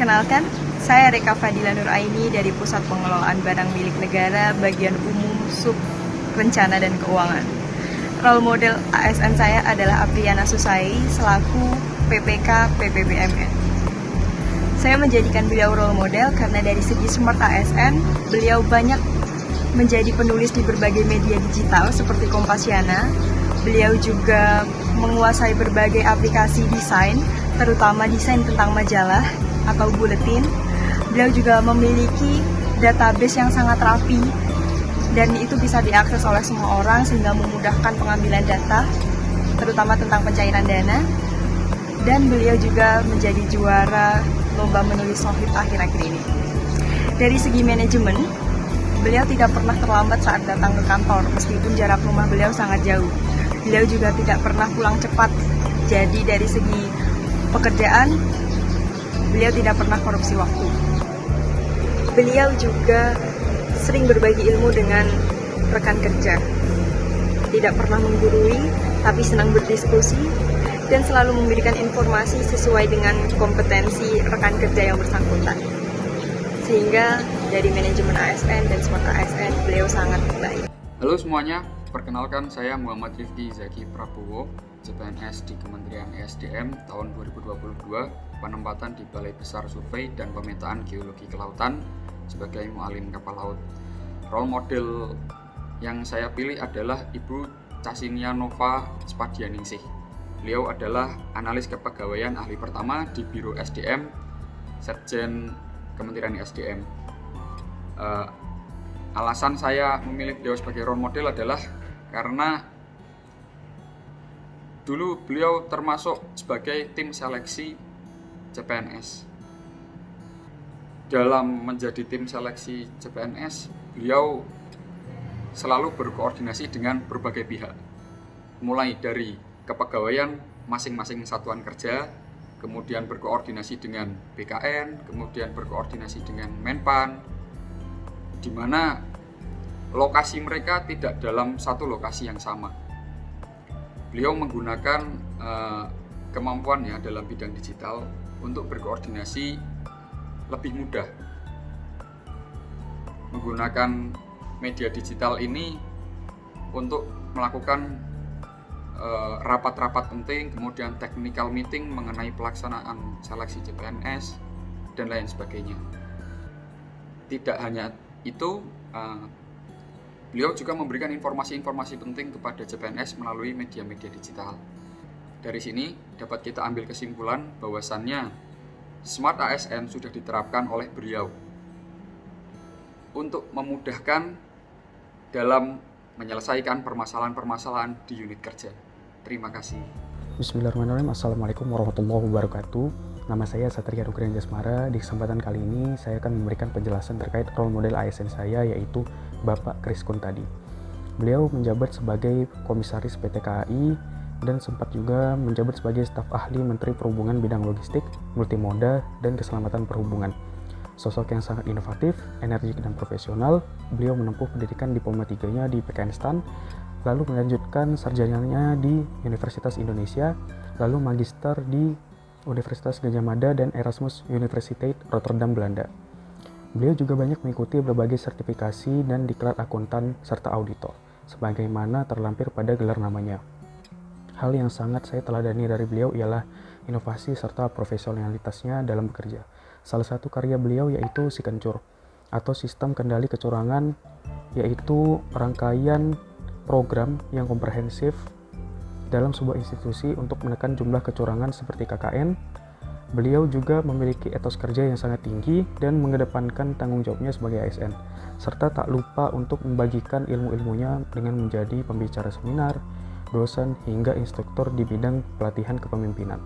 Kenalkan, saya Reka Fadila Nur Aini dari Pusat Pengelolaan Barang Milik Negara, Bagian Umum Sub Rencana dan Keuangan. Role model ASN saya adalah Apriana Susai selaku PPK PPBMN. Saya menjadikan beliau role model karena dari segi smart ASN, beliau banyak menjadi penulis di berbagai media digital seperti Kompasiana. Beliau juga menguasai berbagai aplikasi desain, terutama desain tentang majalah atau buletin. Beliau juga memiliki database yang sangat rapi dan itu bisa diakses oleh semua orang sehingga memudahkan pengambilan data, terutama tentang pencairan dana. Dan beliau juga menjadi juara lomba menulis sohib akhir-akhir ini. Dari segi manajemen, beliau tidak pernah terlambat saat datang ke kantor meskipun jarak rumah beliau sangat jauh. Beliau juga tidak pernah pulang cepat. Jadi dari segi pekerjaan, beliau tidak pernah korupsi waktu. Beliau juga sering berbagi ilmu dengan rekan kerja. Tidak pernah menggurui, tapi senang berdiskusi dan selalu memberikan informasi sesuai dengan kompetensi rekan kerja yang bersangkutan. Sehingga dari manajemen ASN dan smart ASN, beliau sangat baik. Halo semuanya, perkenalkan saya Muhammad Rifki Zaki Prabowo, CPNS di Kementerian ESDM tahun 2022, penempatan di Balai Besar Survei dan Pemetaan Geologi Kelautan sebagai muallim kapal laut. Role model yang saya pilih adalah Ibu Casinia Nova Spadianingsih. Beliau adalah analis kepegawaian ahli pertama di Biro SDM, Setjen Kementerian ESDM. Alasan saya memilih beliau sebagai role model adalah karena dulu beliau termasuk sebagai tim seleksi CPNS. Dalam menjadi tim seleksi CPNS, beliau selalu berkoordinasi dengan berbagai pihak, mulai dari kepegawaian masing-masing satuan kerja, kemudian berkoordinasi dengan BKN, kemudian berkoordinasi dengan Menpan, di mana lokasi mereka tidak dalam satu lokasi yang sama. Beliau menggunakan kemampuannya dalam bidang digital untuk berkoordinasi lebih mudah. Menggunakan media digital ini untuk melakukan rapat-rapat penting, kemudian technical meeting mengenai pelaksanaan seleksi CPNS, dan lain sebagainya. Tidak hanya itu, beliau juga memberikan informasi-informasi penting kepada CPNS melalui media-media digital. Dari sini dapat kita ambil kesimpulan bahwasannya Smart ASN sudah diterapkan oleh beliau untuk memudahkan dalam menyelesaikan permasalahan-permasalahan di unit kerja. Terima kasih. Bismillahirrahmanirrahim. Assalamualaikum warahmatullahi wabarakatuh. Nama saya Satria Rukrian Jasmara. Di kesempatan kali ini saya akan memberikan penjelasan terkait role model ASN saya, yaitu Bapak Kris Kuntadi. Beliau menjabat sebagai Komisaris PT KAI dan sempat juga menjabat sebagai staf ahli Menteri Perhubungan bidang logistik, multimoda, dan keselamatan perhubungan. Sosok yang sangat inovatif, energik, dan profesional. Beliau menempuh pendidikan diploma 3-nya di PKN STAN, lalu melanjutkan sarjananya di Universitas Indonesia, lalu magister di Universitas Gadjah Mada dan Erasmus Universiteit Rotterdam, Belanda. Beliau juga banyak mengikuti berbagai sertifikasi dan diklat akuntan serta auditor, sebagaimana terlampir pada gelar namanya. Hal yang sangat saya teladani dari beliau ialah inovasi serta profesionalitasnya dalam bekerja. Salah satu karya beliau yaitu Sikencur, atau sistem kendali kecurangan, yaitu rangkaian program yang komprehensif dalam sebuah institusi untuk menekan jumlah kecurangan seperti KKN. Beliau juga memiliki etos kerja yang sangat tinggi dan mengedepankan tanggung jawabnya sebagai ASN, serta tak lupa untuk membagikan ilmu-ilmunya dengan menjadi pembicara seminar, dosen, hingga instruktur di bidang pelatihan kepemimpinan.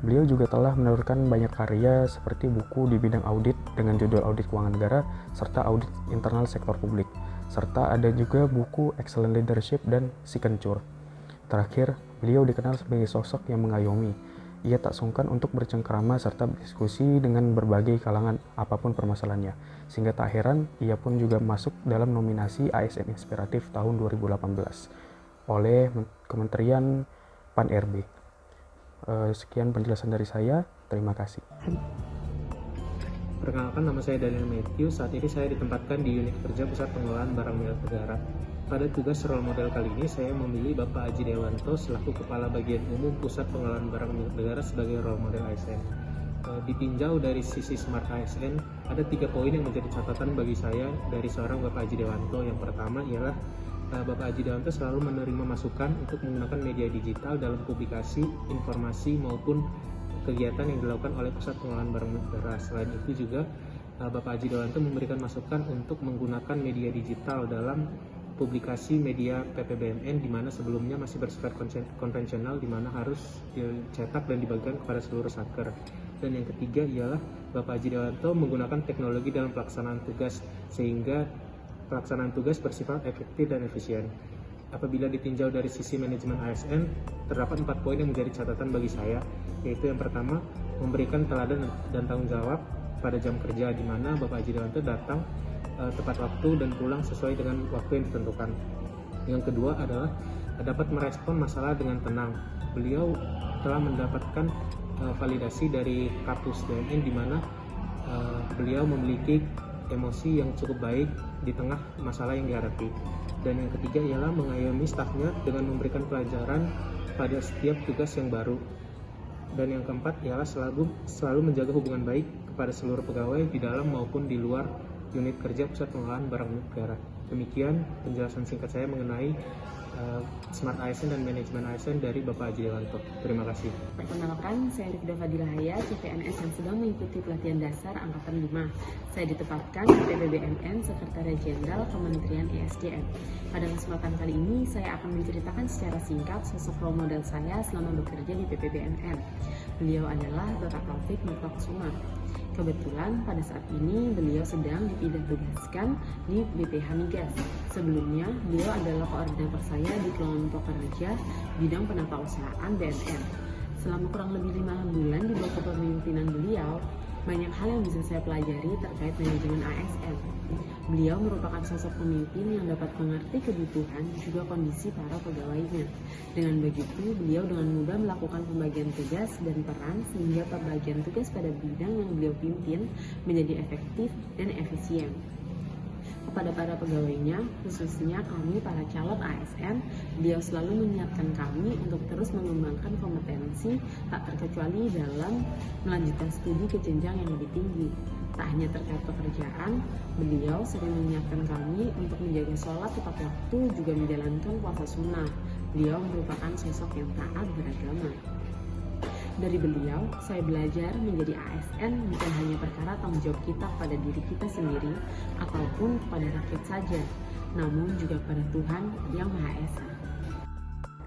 Beliau juga telah menelurkan banyak karya seperti buku di bidang audit dengan judul Audit Keuangan Negara serta Audit Internal Sektor Publik, serta ada juga buku Excellent Leadership dan Sikencur. Terakhir, beliau dikenal sebagai sosok yang mengayomi. Ia tak sungkan untuk bercengkerama serta berdiskusi dengan berbagai kalangan apapun permasalahannya, sehingga tak heran ia pun juga masuk dalam nominasi ASN Inspiratif tahun 2018 oleh Kementerian Pan-RB. Sekian penjelasan dari saya, terima kasih. Perkenalkan, nama saya Daniel Matthew. Saat ini saya ditempatkan di unit kerja Pusat Pengelolaan Barang Milik Negara. Pada tugas role model kali ini, saya memilih Bapak Aji Dewanto selaku Kepala Bagian Umum Pusat Pengelolaan Barang Milik Negara sebagai role model ASN. Ditinjau dari sisi Smart ASN, ada 3 poin yang menjadi catatan bagi saya dari seorang Bapak Aji Dewanto. Yang pertama ialah Bapak Aji Dewanto selalu menerima masukan untuk menggunakan media digital dalam publikasi, informasi maupun kegiatan yang dilakukan oleh Pusat Pengelolaan Barang Milik Negara. Selain itu juga Bapak Aji Dewanto memberikan masukan untuk menggunakan media digital dalam publikasi media PPBMN di mana sebelumnya masih bersifat konvensional, di mana harus dicetak dan dibagikan kepada seluruh satker. Dan yang ketiga ialah Bapak Aji Dewanto menggunakan teknologi dalam pelaksanaan tugas sehingga pelaksanaan tugas bersifat efektif dan efisien. Apabila ditinjau dari sisi manajemen ASN, terdapat 4 poin yang menjadi catatan bagi saya, yaitu yang pertama, memberikan teladan dan tanggung jawab pada jam kerja, di mana Bapak Aji Dewanto datang tepat waktu dan pulang sesuai dengan waktu yang ditentukan. Yang kedua adalah dapat merespon masalah dengan tenang. Beliau telah mendapatkan validasi dari Kapus BNN, di mana beliau memiliki emosi yang cukup baik di tengah masalah yang dihadapi. Dan yang ketiga ialah mengayomi stafnya dengan memberikan pelajaran pada setiap tugas yang baru. Dan yang keempat ialah selalu menjaga hubungan baik kepada seluruh pegawai di dalam maupun di luar unit kerja Pusat Pengelolaan Barang Milik Negara. Demikian penjelasan singkat saya mengenai Smart ASN dan Manajemen ASN dari Bapak Aji Dewanto. Terima kasih. Perkenalkan, saya Rifda Fadilahaya, CPNS yang sedang mengikuti pelatihan dasar Angkatan 5. Saya ditempatkan di PPBMN, Sekretariat Jenderal Kementerian ESDM. Pada kesempatan kali ini, saya akan menceritakan secara singkat sosok role model saya selama bekerja di PPBMN. Beliau adalah Bapak Taufik Nurtakusuma. Kebetulan pada saat ini beliau sedang dipindah tugaskan di BPH Migas. Sebelumnya, beliau adalah koordinator saya di kelompok kerja bidang penatausahaan BNN. Selama kurang lebih 5 bulan di bawah kepemimpinan beliau, banyak hal yang bisa saya pelajari terkait manajemen ASN. Beliau merupakan sosok pemimpin yang dapat mengerti kebutuhan juga kondisi para pegawainya. Dengan begitu, beliau dengan mudah melakukan pembagian tugas dan peran sehingga pembagian tugas pada bidang yang beliau pimpin menjadi efektif dan efisien. Kepada para pegawainya, khususnya kami para calon ASN, beliau selalu mengingatkan kami untuk terus mengembangkan kompetensi tak terkecuali dalam melanjutkan studi ke jenjang yang lebih tinggi. Tak hanya terkait pekerjaan, beliau sering mengingatkan kami untuk menjaga sholat tepat waktu juga menjalankan puasa sunnah. Beliau merupakan sosok yang taat beragama. Dari beliau, saya belajar menjadi ASN bukan hanya perkara tanggung jawab kita pada diri kita sendiri ataupun kepada rakyat saja, namun juga pada Tuhan Yang Maha Esa.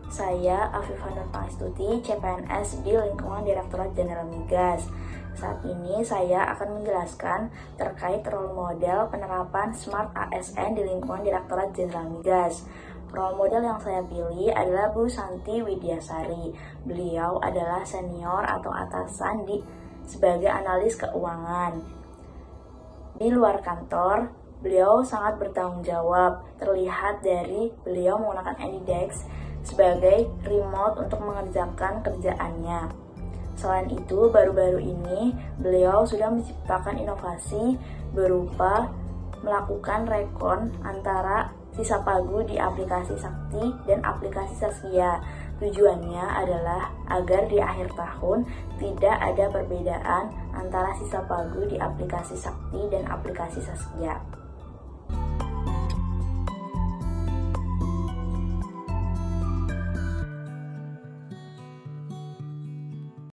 Saya Afifah Nur Pangestuti, CPNS di lingkungan Direktorat Jenderal Migas. Saat ini saya akan menjelaskan terkait role model penerapan Smart ASN di lingkungan Direktorat Jenderal Migas. Role model yang saya pilih adalah Bu Santi Widyasari. Beliau adalah senior atau atasan sebagai analis keuangan. Di luar kantor, beliau sangat bertanggung jawab. Terlihat dari beliau menggunakan AnyDesk sebagai remote untuk mengerjakan kerjaannya. Selain itu, baru-baru ini beliau sudah menciptakan inovasi berupa melakukan rekon antara sisa pagu di aplikasi Sakti dan aplikasi Saskia. Tujuannya adalah agar di akhir tahun tidak ada perbedaan antara sisa pagu di aplikasi Sakti dan aplikasi Saskia.